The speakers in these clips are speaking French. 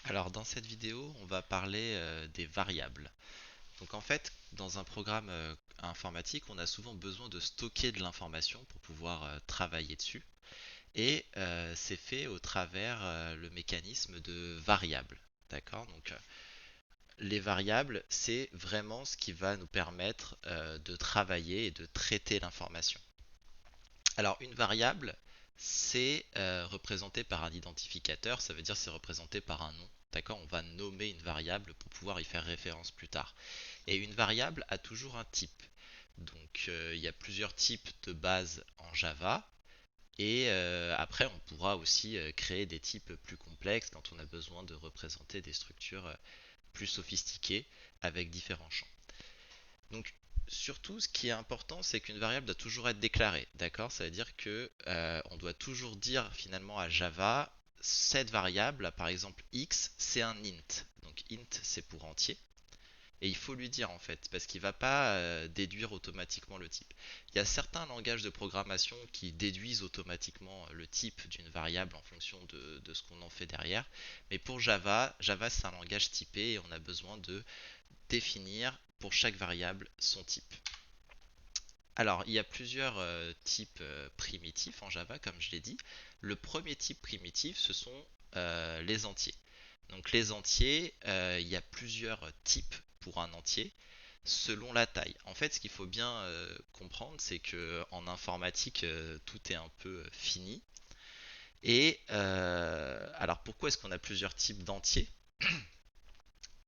Alors dans cette vidéo, on va parler des variables. Donc en fait, dans un programme informatique, on a souvent besoin de stocker de l'information pour pouvoir travailler dessus. Et c'est fait au travers le mécanisme de variables. D'accord? Donc les variables, c'est vraiment ce qui va nous permettre de travailler et de traiter l'information. Alors une variable, c'est représenté par un identificateur, ça veut dire c'est représenté par un nom. D'accord? On va nommer une variable pour pouvoir y faire référence plus tard. Et une variable a toujours un type. Donc il y a plusieurs types de bases en Java. Et après, on pourra aussi créer des types plus complexes quand on a besoin de représenter des structures plus sophistiquées avec différents champs. Donc surtout, ce qui est important, c'est qu'une variable doit toujours être déclarée. D'accord? Ça veut dire que on doit toujours dire finalement à Java, cette variable, par exemple x, c'est un int. Donc int, c'est pour entier. Et il faut lui dire en fait, parce qu'il ne va pas déduire automatiquement le type. Il y a certains langages de programmation qui déduisent automatiquement le type d'une variable en fonction de ce qu'on en fait derrière. Mais pour Java, Java c'est un langage typé et on a besoin de définir pour chaque variable son type. Alors, il y a plusieurs types primitifs en Java, comme je l'ai dit. Le premier type primitif, ce sont les entiers. Donc les entiers, il y a plusieurs types pour un entier selon la taille. En fait, ce qu'il faut bien comprendre, c'est que en informatique, tout est un peu fini. Et alors, pourquoi est-ce qu'on a plusieurs types d'entiers?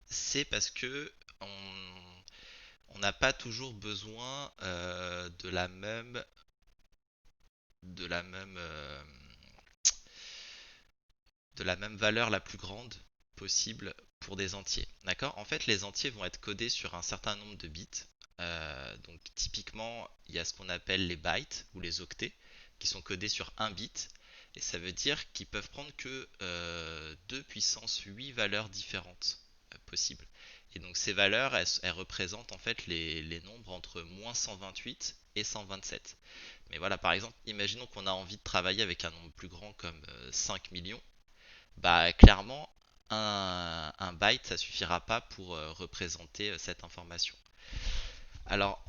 C'est parce que on n'a pas toujours besoin de la même, de la même valeur la plus grande possible pour des entiers. D'accord? En fait, les entiers vont être codés sur un certain nombre de bits. Donc typiquement, il y a ce qu'on appelle les bytes ou les octets qui sont codés sur un bit. Et ça veut dire qu'ils peuvent prendre que 2 puissance 8 valeurs différentes possibles. Et donc ces valeurs, elles représentent en fait les nombres entre moins 128 et 127. Mais voilà, par exemple, imaginons qu'on a envie de travailler avec un nombre plus grand comme 5 millions. Bah clairement, un byte, ça suffira pas pour représenter cette information. Alors,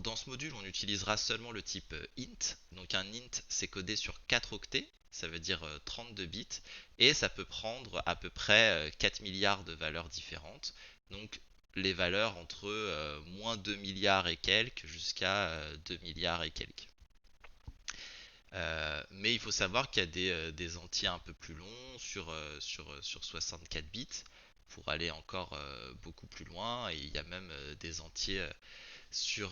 dans ce module, on utilisera seulement le type int. Donc un int, c'est codé sur 4 octets, ça veut dire 32 bits, et ça peut prendre à peu près 4 milliards de valeurs différentes. Donc les valeurs entre moins 2 milliards et quelques jusqu'à 2 milliards et quelques. Mais il faut savoir qu'il y a des entiers un peu plus longs sur 64 bits pour aller encore beaucoup plus loin. Et il y a même des entiers sur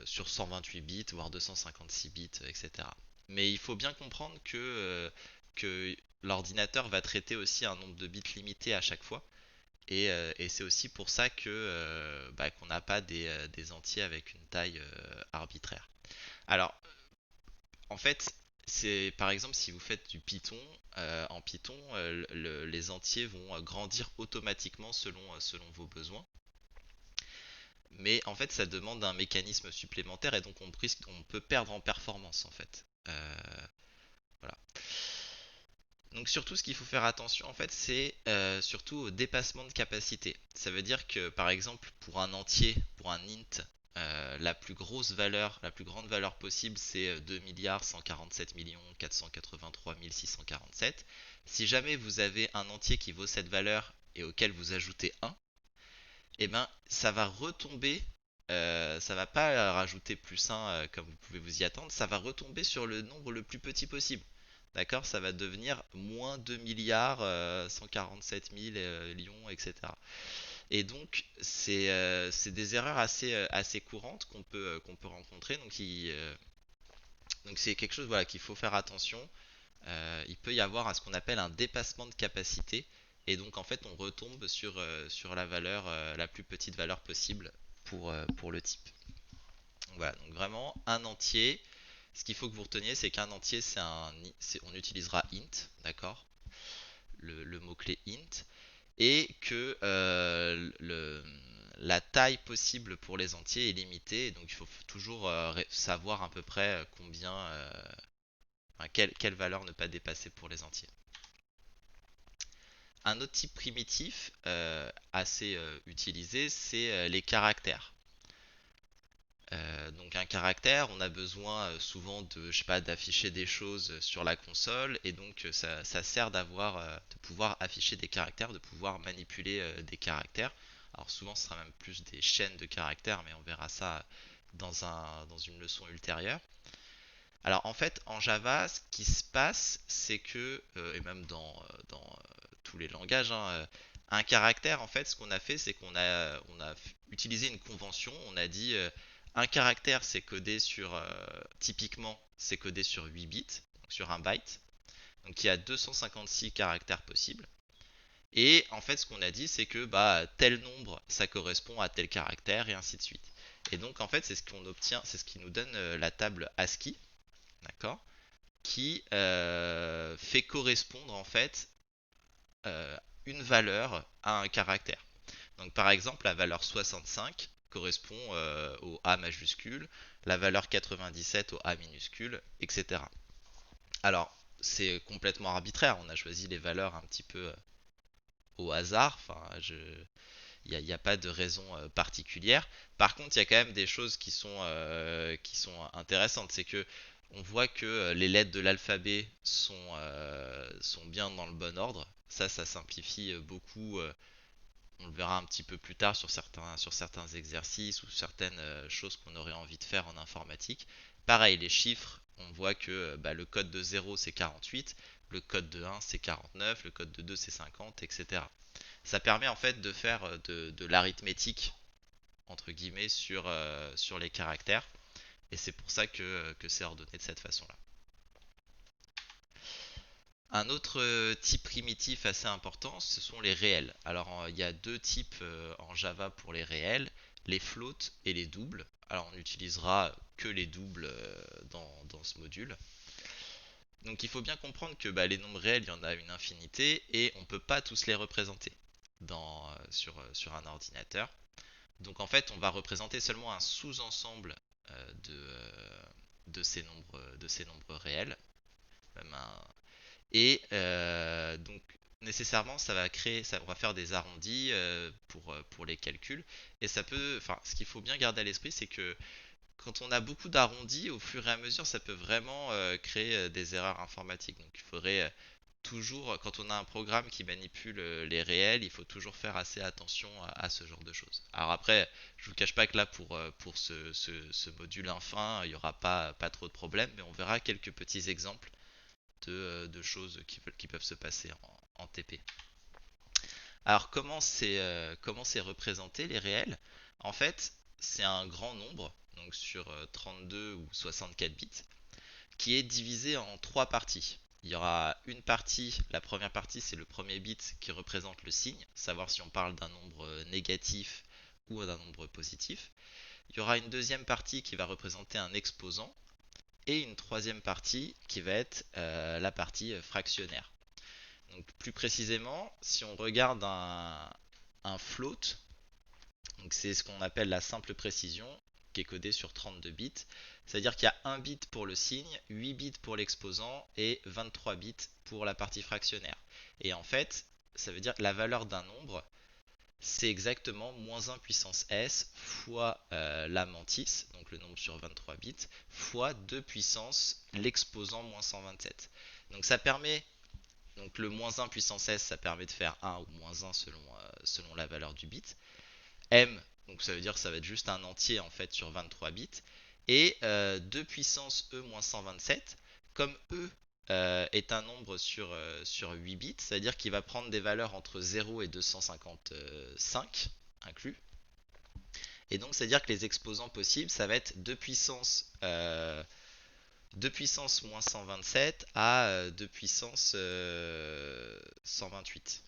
128 bits, voire 256 bits, etc. Mais il faut bien comprendre que l'ordinateur va traiter aussi un nombre de bits limité à chaque fois. Et c'est aussi pour ça qu'on n'a pas des entiers avec une taille arbitraire. Alors, en fait, c'est par exemple si vous faites du Python, en Python, les entiers vont grandir automatiquement selon vos besoins. Mais en fait, ça demande un mécanisme supplémentaire et donc on peut perdre en performance en fait. Voilà. Donc surtout, ce qu'il faut faire attention en fait, c'est surtout au dépassement de capacité. Ça veut dire que par exemple, pour un entier, pour un int, la plus grosse valeur, la plus grande valeur possible, c'est 2 milliards 147 millions 483 647. Si jamais vous avez un entier qui vaut cette valeur et auquel vous ajoutez 1, et ben ça va retomber, ça va pas rajouter plus 1 comme vous pouvez vous y attendre, ça va retomber sur le nombre le plus petit possible. D'accord? Ça va devenir moins 2 milliards 147 000 millions, etc. Et donc, c'est des erreurs assez courantes qu'on peut rencontrer. Donc c'est quelque chose voilà, qu'il faut faire attention. Il peut y avoir ce qu'on appelle un dépassement de capacité. Et donc, en fait, on retombe sur la valeur, la plus petite valeur possible pour le type. Donc, voilà, donc vraiment, un entier. Ce qu'il faut que vous reteniez, c'est qu'un entier, on utilisera int, d'accord? Le mot-clé int. Et que la taille possible pour les entiers est limitée. Donc, il faut toujours savoir à peu près combien, enfin, quelle valeur ne pas dépasser pour les entiers. Un autre type primitif assez utilisé, c'est les caractères. Donc un caractère, on a besoin souvent de, je sais pas, d'afficher des choses sur la console, et donc ça sert de pouvoir afficher des caractères, de pouvoir manipuler des caractères. Alors souvent, ce sera même plus des chaînes de caractères, mais on verra ça dans une leçon ultérieure. Alors en fait, en Java, ce qui se passe, c'est que, et même dans tous les langages, hein, un caractère, en fait, ce qu'on a fait, c'est qu'on a utilisé une convention. On a dit un caractère, c'est codé typiquement, c'est codé sur 8 bits, donc sur un byte. Donc il y a 256 caractères possibles. Et en fait, ce qu'on a dit, c'est que bah, tel nombre, ça correspond à tel caractère, et ainsi de suite. Et donc en fait, c'est ce qu'on obtient, c'est ce qui nous donne la table ASCII, d'accord, qui fait correspondre en fait euh, une valeur à un caractère. Donc par exemple, la valeur 65 correspond au A majuscule, la valeur 97 au A minuscule, etc. Alors, c'est complètement arbitraire, on a choisi les valeurs un petit peu au hasard, il n'y a pas de raison particulière. Par contre, il y a quand même des choses qui sont intéressantes. C'est que on voit que les lettres de l'alphabet sont bien dans le bon ordre. Ça simplifie beaucoup. On le verra un petit peu plus tard sur certains exercices ou certaines choses qu'on aurait envie de faire en informatique. Pareil, les chiffres, on voit que bah, le code de 0 c'est 48, le code de 1 c'est 49, le code de 2 c'est 50, etc. Ça permet en fait de faire de l'arithmétique entre guillemets sur les caractères, et c'est pour ça que c'est ordonné de cette façon-là. Un autre type primitif assez important, ce sont les réels. Alors il y a deux types en Java pour les réels, les floats et les doubles. Alors on n'utilisera que les doubles dans ce module. Donc il faut bien comprendre que bah, les nombres réels, il y en a une infinité et on ne peut pas tous les représenter sur un ordinateur. Donc en fait, on va représenter seulement un sous-ensemble de ces nombres réels. Même Et donc nécessairement, on va faire des arrondis pour les calculs. Et enfin, ce qu'il faut bien garder à l'esprit, c'est que quand on a beaucoup d'arrondis, au fur et à mesure, ça peut vraiment créer des erreurs informatiques. Donc il faudrait toujours, quand on a un programme qui manipule les réels, il faut toujours faire assez attention à ce genre de choses. Alors après, je vous cache pas que là, pour ce module infin, il n'y aura pas trop de problèmes, mais on verra quelques petits exemples de choses qui peuvent se passer en TP. Alors comment c'est représenté les réels? En fait, c'est un grand nombre, donc sur 32 ou 64 bits, qui est divisé en trois parties. Il y aura une partie, la première partie c'est le premier bit qui représente le signe, savoir si on parle d'un nombre négatif ou d'un nombre positif. Il y aura une deuxième partie qui va représenter un exposant et une troisième partie qui va être la partie fractionnaire. Donc plus précisément, si on regarde un float, donc c'est ce qu'on appelle la simple précision, qui est codée sur 32 bits. C'est-à-dire qu'il y a 1 bit pour le signe, 8 bits pour l'exposant et 23 bits pour la partie fractionnaire. Et en fait, ça veut dire que la valeur d'un nombre, c'est exactement -1 puissance s fois la mantis, donc le nombre sur 23 bits, fois 2 puissance l'exposant -127. Donc ça permet, donc le -1 puissance s, ça permet de faire 1 ou -1 selon la valeur du bit. M, donc ça veut dire que ça va être juste un entier en fait sur 23 bits. Et 2 puissance e moins 127, comme e est un nombre sur 8 bits, c'est-à-dire qu'il va prendre des valeurs entre 0 et 255 inclus. Et donc c'est-à-dire que les exposants possibles, ça va être 2 puissance moins 127 à 2 puissance 128.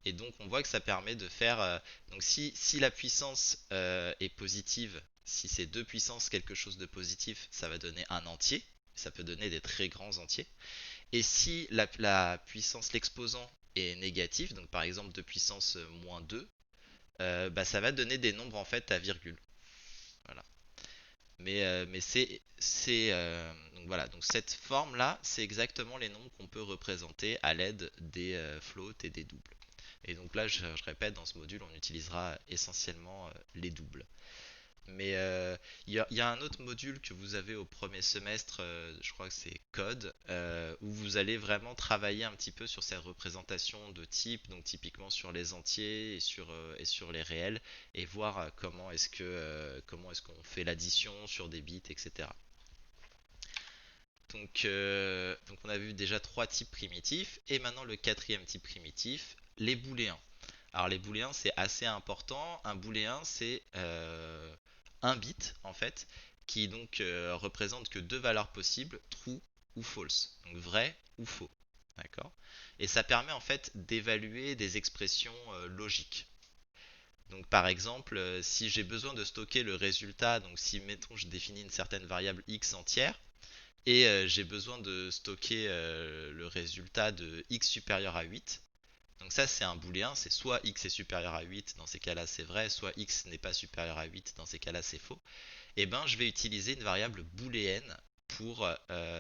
Et donc on voit que ça permet de faire. Donc si la puissance est positive, si c'est 2 puissances quelque chose de positif, ça va donner un entier. Ça peut donner des très grands entiers. Et si la puissance, l'exposant est négatif, donc par exemple 2 puissance -2, bah, ça va donner des nombres en fait à virgule. Voilà. Mais donc voilà, donc cette forme-là, c'est exactement les nombres qu'on peut représenter à l'aide des floats et des doubles. Et donc là, je répète, dans ce module, on utilisera essentiellement les doubles. Mais il y a un autre module que vous avez au premier semestre, je crois que c'est code, où vous allez vraiment travailler un petit peu sur cette représentation de type, donc typiquement sur les entiers et sur les réels, et voir comment est-ce qu'on fait l'addition sur des bits, etc. Donc on a vu déjà trois types primitifs, et maintenant le quatrième type primitif, les booléens. Alors les booléens c'est assez important. Un booléen c'est un bit en fait qui donc représente que deux valeurs possibles, true ou false, donc vrai ou faux. D'accord. Et ça permet en fait d'évaluer des expressions logiques. Donc par exemple, si j'ai besoin de stocker le résultat, donc si mettons je définis une certaine variable x entière et j'ai besoin de stocker le résultat de x supérieur à 8. Donc ça c'est un booléen, c'est soit x est supérieur à 8, dans ces cas-là c'est vrai, soit x n'est pas supérieur à 8, dans ces cas-là c'est faux. Et ben je vais utiliser une variable booléenne pour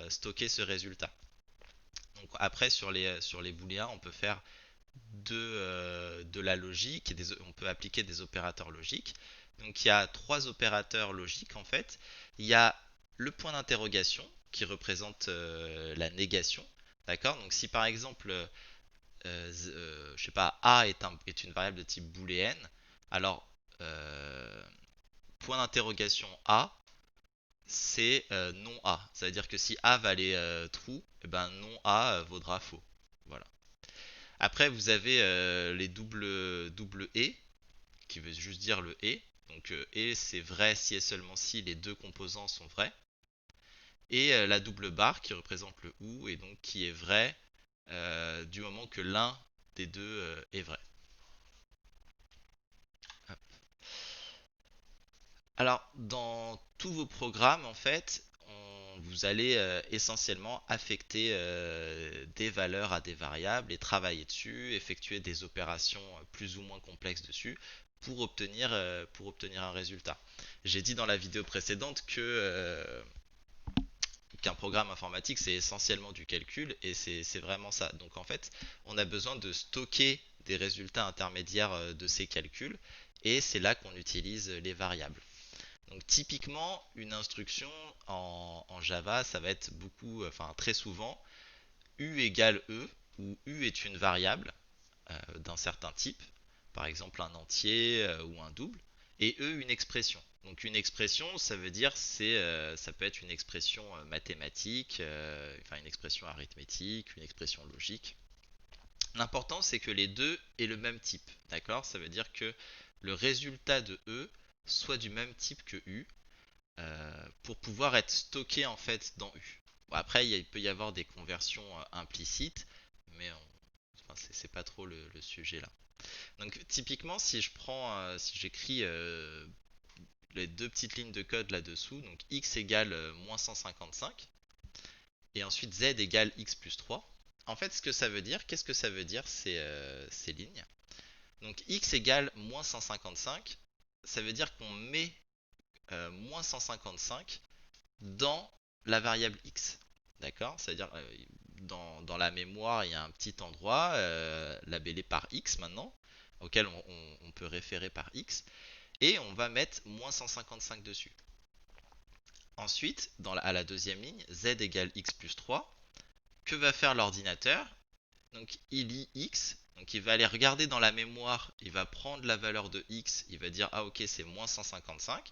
stocker ce résultat. Donc après sur les booléens on peut faire de la logique, on peut appliquer des opérateurs logiques. Donc il y a trois opérateurs logiques en fait. Il y a le point d'interrogation qui représente la négation. D'accord. Donc si par exemple je sais pas, A est une variable de type booléenne, alors euh, point d'interrogation A, c'est non A. Ça veut dire que si A valait true, et ben non A vaudra faux. Voilà. Après, vous avez les double et, qui veut juste dire le et. Donc et c'est vrai si et seulement si les deux composants sont vrais. Et la double barre qui représente le ou et donc qui est vrai du moment que l'un des deux est vrai. Alors, dans tous vos programmes, en fait, vous allez essentiellement affecter des valeurs à des variables et travailler dessus, effectuer des opérations plus ou moins complexes dessus pour obtenir un résultat. J'ai dit dans la vidéo précédente qu'un programme informatique, c'est essentiellement du calcul et c'est vraiment ça. Donc en fait, on a besoin de stocker des résultats intermédiaires de ces calculs et c'est là qu'on utilise les variables. Donc typiquement, une instruction en Java, ça va être enfin très souvent, u égale e, où u est une variable d'un certain type, par exemple un entier ou un double, et e une expression. Donc une expression, ça veut dire ça peut être une expression mathématique, enfin une expression arithmétique, une expression logique. L'important c'est que les deux aient le même type, d'accord. Ça veut dire que le résultat de e soit du même type que u, pour pouvoir être stocké en fait dans U. Bon, après, il peut y avoir des conversions implicites, mais enfin, c'est pas trop le sujet là. Donc typiquement, si j'écris les deux petites lignes de code là-dessous, donc x égale moins 155, et ensuite z égale x plus 3. En fait, ce que ça veut dire, qu'est-ce que ça veut dire ces lignes? Donc x égale moins 155, ça veut dire qu'on met moins 155 dans la variable x. D'accord. C'est-à-dire, dans la mémoire, il y a un petit endroit labellé par x maintenant, auquel on peut référer par x, et on va mettre moins 155 dessus. Ensuite, à la deuxième ligne, z égale x plus 3. Que va faire l'ordinateur? Donc il lit x, donc il va aller regarder dans la mémoire, il va prendre la valeur de x, il va dire ah ok c'est moins 155,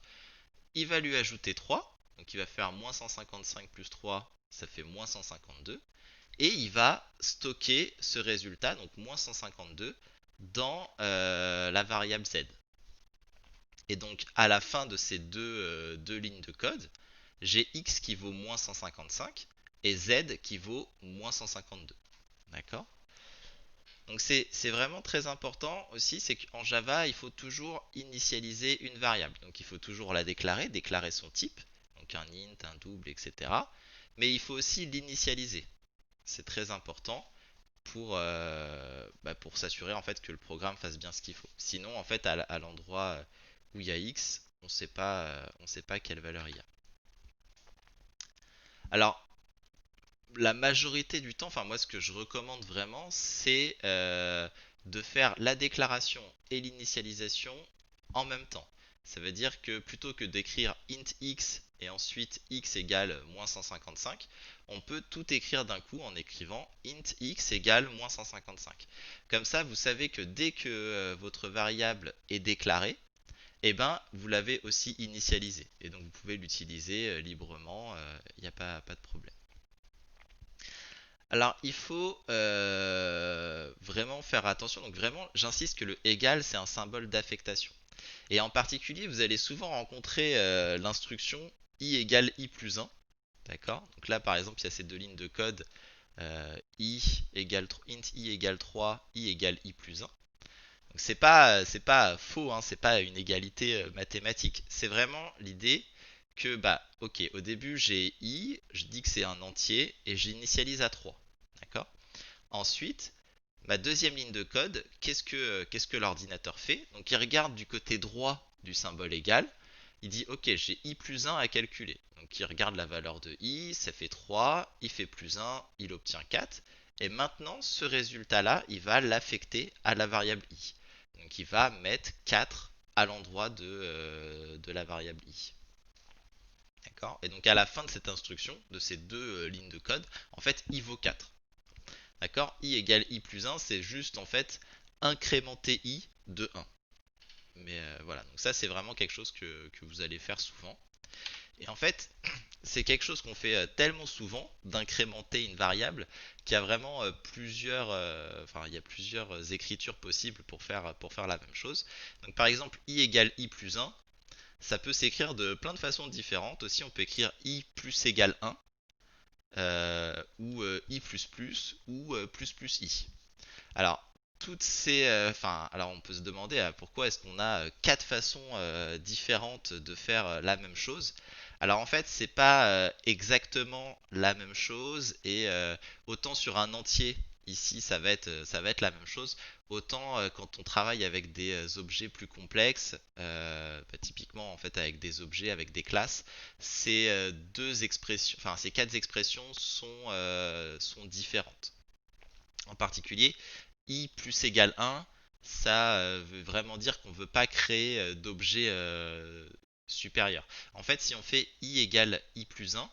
il va lui ajouter 3, donc il va faire moins 155 plus 3, ça fait moins 152, et il va stocker ce résultat, donc moins 152, dans la variable z. Et donc à la fin de ces deux lignes de code, j'ai x qui vaut moins 155 et z qui vaut moins 152. D'accord. Donc c'est vraiment très important aussi, c'est qu'en Java, il faut toujours initialiser une variable. Donc il faut toujours la déclarer son type, donc un int, un double, etc. Mais il faut aussi l'initialiser. C'est très important pour s'assurer en fait que le programme fasse bien ce qu'il faut. Sinon, en fait, à l'endroit où il y a x, on sait pas quelle valeur il y a. Alors, la majorité du temps, enfin moi ce que je recommande vraiment, c'est de faire la déclaration et l'initialisation en même temps. Ça veut dire que plutôt que d'écrire int x et ensuite x égale moins 155, on peut tout écrire d'un coup en écrivant int x égale moins 155. Comme ça, vous savez que dès que votre variable est déclarée, eh ben, vous l'avez aussi initialisée. Et donc vous pouvez l'utiliser librement, il n'y a pas de problème. Alors, il faut vraiment faire attention. Donc, vraiment, j'insiste que le égal, c'est un symbole d'affectation. Et en particulier, vous allez souvent rencontrer l'instruction i égale i plus 1. D'accord? Donc là, par exemple, il y a ces deux lignes de code i égale, int i égale 3, i égale i plus 1. Donc, c'est pas faux, hein, c'est pas une égalité mathématique. C'est vraiment l'idée que, bah, ok, au début, j'ai i, je dis que c'est un entier et j'initialise à 3. D'accord? Ensuite, ma deuxième ligne de code, qu'est-ce que l'ordinateur fait? Donc il regarde du côté droit du symbole égal, il dit ok, j'ai i plus 1 à calculer. Donc il regarde la valeur de i, ça fait 3, il fait plus 1, il obtient 4. Et maintenant, ce résultat-là, il va l'affecter à la variable i. Donc il va mettre 4 à l'endroit de la variable i. D'accord? Et donc à la fin de cette instruction, de ces deux lignes de code, en fait, i vaut 4. D'accord? I égale i plus 1, c'est juste en fait incrémenter i de 1. Mais voilà, donc ça c'est vraiment quelque chose que vous allez faire souvent. Et en fait, c'est quelque chose qu'on fait tellement souvent d'incrémenter une variable qu'il y a vraiment enfin il y a plusieurs écritures possibles pour faire la même chose. Donc par exemple, i égale i plus 1, ça peut s'écrire de plein de façons différentes. Aussi, on peut écrire i plus égale 1, ou i plus plus, ou plus plus i. Alors, alors on peut se demander pourquoi est-ce qu'on a quatre façons différentes de faire la même chose. Alors en fait, c'est pas exactement la même chose et autant sur un entier ici ça va être la même chose, autant quand on travaille avec des objets plus complexes, bah, typiquement en fait avec des objets avec des classes, ces quatre expressions sont différentes. En particulier, i plus égale 1, ça veut vraiment dire qu'on ne veut pas créer d'objet supérieur. En fait, si on fait i égale i plus 1,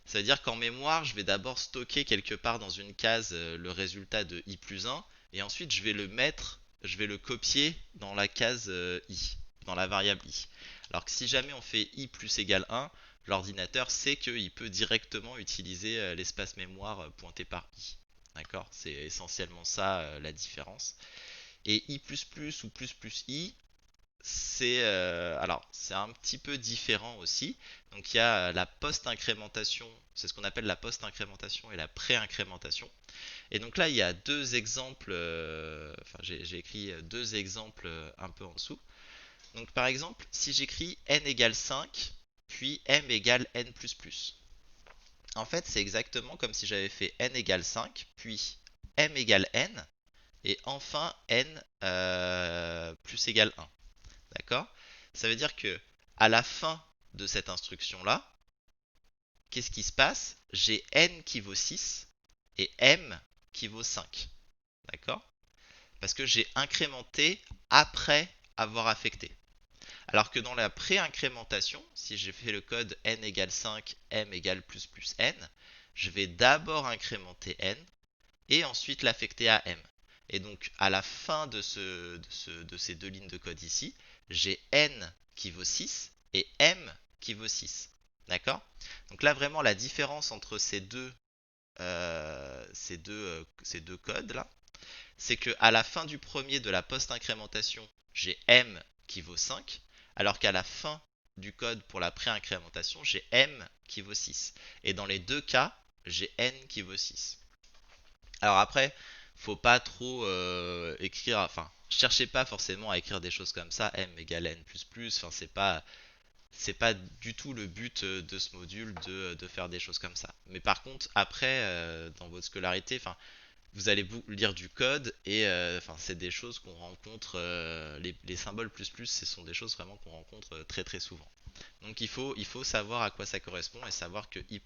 ça veut dire qu'en mémoire, je vais d'abord stocker quelque part dans une case le résultat de i plus 1, et ensuite je vais le copier dans la case i, dans la variable i. Alors que si jamais on fait i plus égale 1, l'ordinateur sait qu'il peut directement utiliser l'espace mémoire pointé par i. D'accord? C'est essentiellement ça la différence. Et i++ ou plus i, c'est un petit peu différent aussi. Donc il y a la post-incrémentation, c'est ce qu'on appelle la post-incrémentation et la pré-incrémentation. Et donc là, il y a deux exemples, enfin j'ai écrit deux exemples un peu en dessous. Donc par exemple, si j'écris n égale 5, puis m égale n++. En fait, c'est exactement comme si j'avais fait n égale 5, puis m égale n, et enfin n plus égale 1. D'accord? Ça veut dire que à la fin de cette instruction-là, qu'est-ce qui se passe? J'ai n qui vaut 6 et m qui vaut 5. D'accord? Parce que j'ai incrémenté après avoir affecté. Alors que dans la pré-incrémentation, si j'ai fait le code n égale 5, m égale plus n, je vais d'abord incrémenter n et ensuite l'affecter à m. Et donc à la fin de ces deux lignes de code ici, j'ai n qui vaut 6 et m qui vaut 6. D'accord? Donc là vraiment la différence entre ces deux codes là, c'est que à la fin du premier de la post-incrémentation, j'ai m qui vaut 5, alors qu'à la fin du code pour la pré-incrémentation, j'ai m qui vaut 6. Et dans les deux cas, j'ai n qui vaut 6. Alors après, faut pas trop écrire, enfin, cherchez pas forcément à écrire des choses comme ça, m égale n++, enfin, c'est pas du tout le but de ce module de faire des choses comme ça. Mais par contre, après, dans votre scolarité, enfin, vous allez lire du code et enfin c'est des choses qu'on rencontre, les symboles plus plus, ce sont des choses vraiment qu'on rencontre très très souvent. Donc il faut savoir à quoi ça correspond et savoir que i++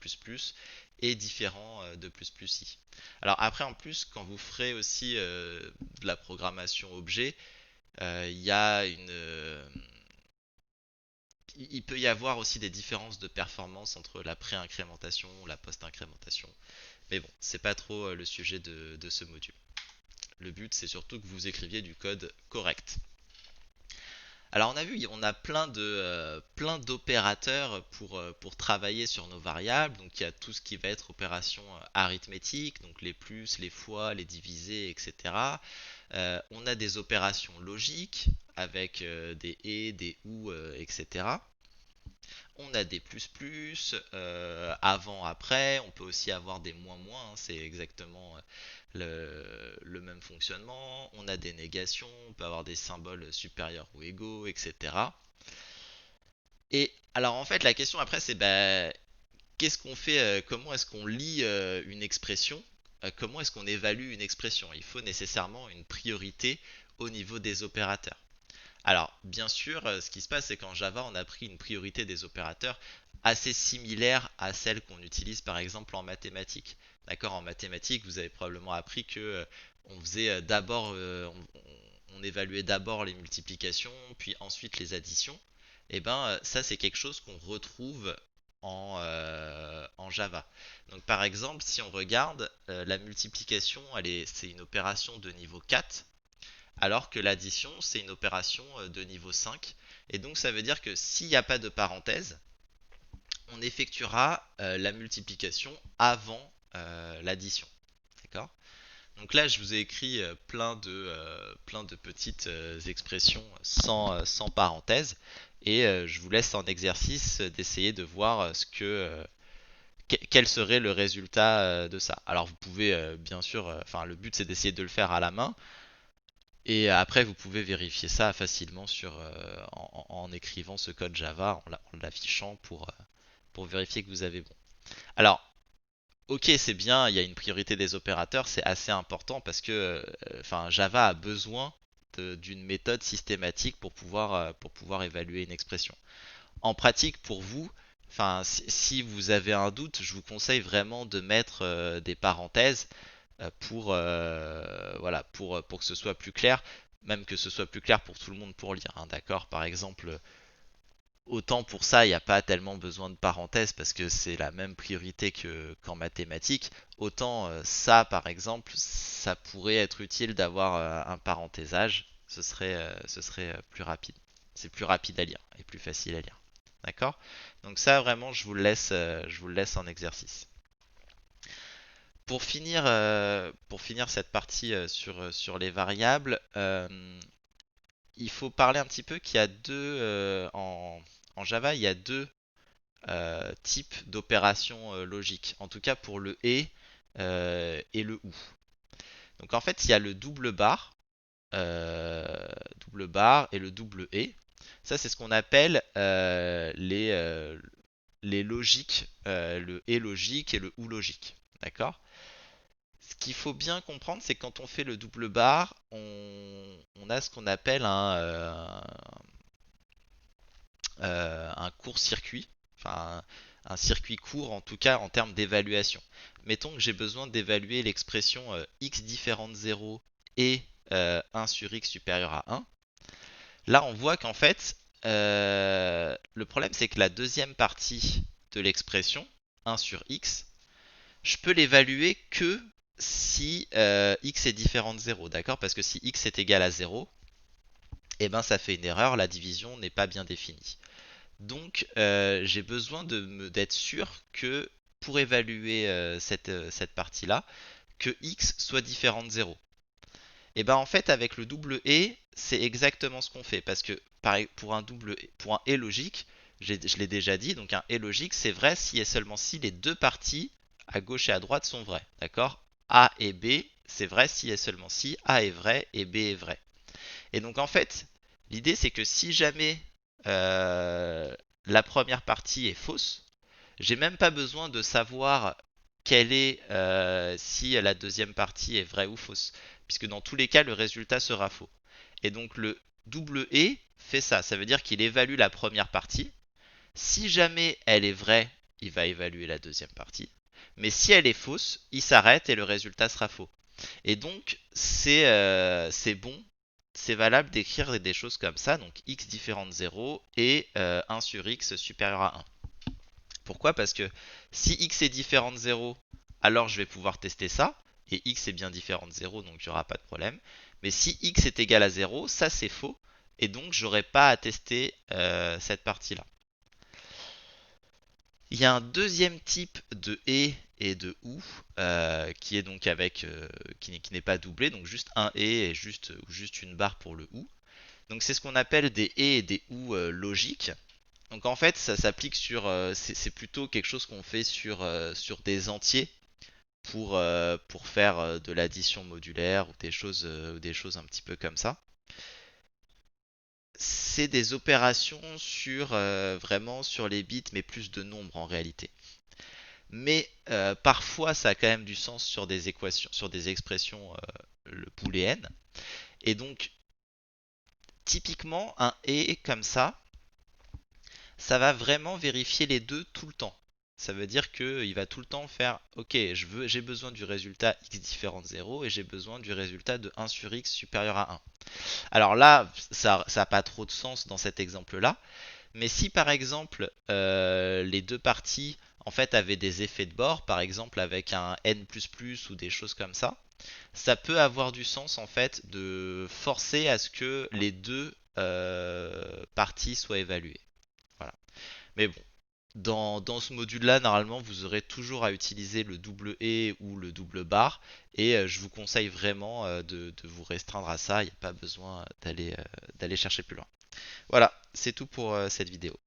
est différent de plus plus i. Alors après en plus quand vous ferez aussi de la programmation objet, il y a il peut y avoir aussi des différences de performance entre la pré-incrémentation ou la post-incrémentation. Mais bon, c'est pas trop le sujet de ce module. Le but, c'est surtout que vous écriviez du code correct. Alors on a vu, on a plein d'opérateurs pour travailler sur nos variables. Donc il y a tout ce qui va être opération arithmétique, donc les plus, les fois, les divisés, etc. On a des opérations logiques avec des et, des ou, etc. On a des plus plus, avant, après. On peut aussi avoir des moins moins, hein, c'est exactement le même fonctionnement. On a des négations, on peut avoir des symboles supérieurs ou égaux, etc. Et alors en fait la question après c'est bah, qu'est-ce qu'on fait, comment est-ce qu'on lit une expression, comment est-ce qu'on évalue une expression. Il faut nécessairement une priorité au niveau des opérateurs. Alors, bien sûr, ce qui se passe, c'est qu'en Java, on a pris une priorité des opérateurs assez similaire à celle qu'on utilise par exemple en mathématiques. D'accord, en mathématiques, vous avez probablement appris que on faisait d'abord, on évaluait d'abord les multiplications, puis ensuite les additions. Et ben, ça, c'est quelque chose qu'on retrouve en Java. Donc, par exemple, si on regarde la multiplication, c'est une opération de niveau 4 alors que l'addition, c'est une opération de niveau 5. Et donc ça veut dire que s'il n'y a pas de parenthèse, on effectuera la multiplication avant l'addition. D'accord? Donc là, je vous ai écrit plein de petites expressions sans parenthèse. Et je vous laisse en exercice d'essayer de voir quel serait le résultat de ça. Alors vous pouvez bien sûr, enfin le but c'est d'essayer de le faire à la main. Et après, vous pouvez vérifier ça facilement en écrivant ce code Java, en l'affichant pour vérifier que vous avez bon. Alors, ok, c'est bien, il y a une priorité des opérateurs, c'est assez important parce que enfin, Java a besoin d'une méthode systématique pour pouvoir évaluer une expression. En pratique, pour vous, enfin, si vous avez un doute, je vous conseille vraiment de mettre des parenthèses voilà, pour que ce soit plus clair, même que ce soit plus clair pour tout le monde pour lire, hein, d'accord? Par exemple, autant pour ça, il n'y a pas tellement besoin de parenthèses parce que c'est la même priorité qu'en mathématiques. Autant ça, par exemple, ça pourrait être utile d'avoir un parenthésage. Ce serait plus rapide. C'est plus rapide à lire et plus facile à lire. D'accord? Donc ça, vraiment, je vous le laisse en exercice. Pour finir cette partie sur les variables, il faut parler un petit peu qu'il y a en Java, il y a deux types d'opérations logiques. En tout cas pour le et le ou. Donc en fait, il y a le double bar et le double et. Ça, c'est ce qu'on appelle les logiques, le et logique et le ou logique. D'accord? Ce qu'il faut bien comprendre, c'est que quand on fait le double bar, on a ce qu'on appelle un court-circuit, enfin un circuit court en tout cas en termes d'évaluation. Mettons que j'ai besoin d'évaluer l'expression x différent de 0 et 1 sur x supérieur à 1. Là, on voit qu'en fait, le problème c'est que la deuxième partie de l'expression, 1 sur x, je peux l'évaluer que si x est différent de 0, d'accord? Parce que si x est égal à 0, eh ben ça fait une erreur, la division n'est pas bien définie. Donc j'ai besoin d'être sûr que pour évaluer cette partie-là, que x soit différent de 0. Et ben en fait avec le double et, c'est exactement ce qu'on fait. Parce que pour un et logique, je l'ai déjà dit, donc un et logique, c'est vrai si et seulement si les deux parties à gauche et à droite sont vraies. D'accord? A et B, c'est vrai si et seulement si A est vrai et B est vrai. Et donc en fait, l'idée c'est que si jamais euh, la première partie est fausse, j'ai même pas besoin de savoir quelle est si la deuxième partie est vraie ou fausse. Puisque dans tous les cas, le résultat sera faux. Et donc le double et fait ça. Ça veut dire qu'il évalue la première partie. Si jamais elle est vraie, il va évaluer la deuxième partie. Mais si elle est fausse, il s'arrête et le résultat sera faux. Et donc, c'est bon, c'est valable d'écrire des choses comme ça, donc x différent de 0 et 1 sur x supérieur à 1. Pourquoi? Parce que si x est différent de 0, alors je vais pouvoir tester ça, et x est bien différent de 0, donc il n'y aura pas de problème. Mais si x est égal à 0, ça c'est faux, et donc j'aurai pas à tester cette partie-là. Il y a un deuxième type de et de ou qui est donc avec qui n'est pas doublé, donc juste un et juste une barre pour le ou. Donc c'est ce qu'on appelle des et des ou logiques. Donc en fait ça s'applique sur c'est plutôt quelque chose qu'on fait sur des entiers pour faire de l'addition modulaire ou des choses un petit peu comme ça. C'est des opérations sur vraiment sur les bits mais plus de nombres en réalité. Mais parfois ça a quand même du sens sur des équations, sur des expressions booléennes. Et donc typiquement un et comme ça va vraiment vérifier les deux tout le temps. Ça veut dire qu'il va tout le temps faire ok, j'ai besoin du résultat x différent de 0 et j'ai besoin du résultat de 1 sur x supérieur à 1. Alors là, ça n'a pas trop de sens dans cet exemple-là, mais si par exemple les deux parties en fait avaient des effets de bord, par exemple avec un n++ ou des choses comme ça peut avoir du sens en fait de forcer à ce que les deux parties soient évaluées. Voilà. Mais bon, dans ce module-là, normalement, vous aurez toujours à utiliser le double et ou le double bar. Et je vous conseille vraiment de vous restreindre à ça. Il n'y a pas besoin d'aller chercher plus loin. Voilà, c'est tout pour cette vidéo.